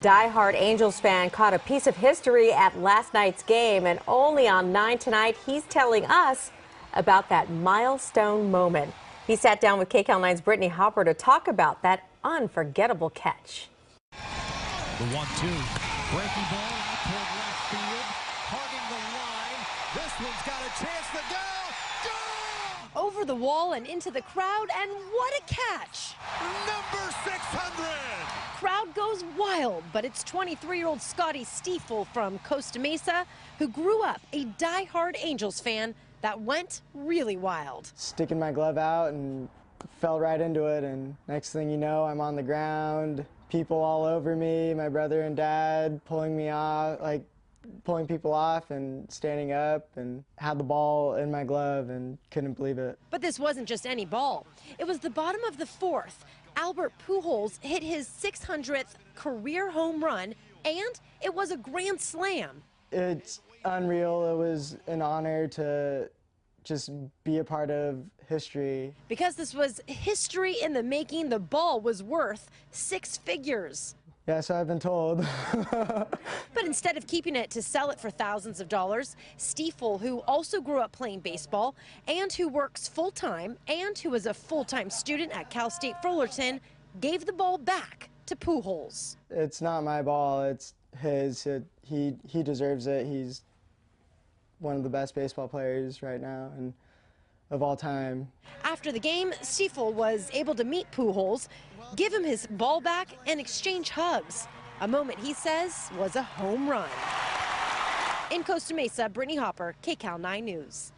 Die-hard Angels fan caught a piece of history at last night's game, and only on 9 tonight, he's telling us about that milestone moment. He sat down with KCAL 9's Brittany Hopper to talk about that unforgettable catch. The 1-2, breaking ball out toward left field, hugging the line. This one's got a chance to go. Over the wall and into the crowd, and what a catch! Number 600! Crowd goes wild, but it's 23-year-old Scotty Stiefel from Costa Mesa who grew up a die-hard Angels fan that went really wild. Sticking my glove out and fell right into it, and next thing you know, I'm on the ground, people all over me, my brother and dad pulling me off, pulling people off and standing up, and had the ball in my glove and couldn't believe it. But this wasn't just any ball. It was the bottom of the fourth. Albert Pujols hit his 600th career home run, and it was a grand slam. It's unreal. It was an honor to just be a part of history. Because this was history in the making, the ball was worth 6 figures. Yeah, so I've been told. But instead of keeping it to sell it for thousands of dollars, Stiefel, who also grew up playing baseball and who works full-time and who is a full-time student at Cal State Fullerton, gave the ball back to Pujols. It's not my ball, it's his. He deserves it. He's one of the best baseball players right now and of all time. After the game, Stiefel was able to meet Pujols, give him his ball back, and exchange hugs. A moment he says was a home run. In Costa Mesa, Brittany Hopper, KCAL 9 News.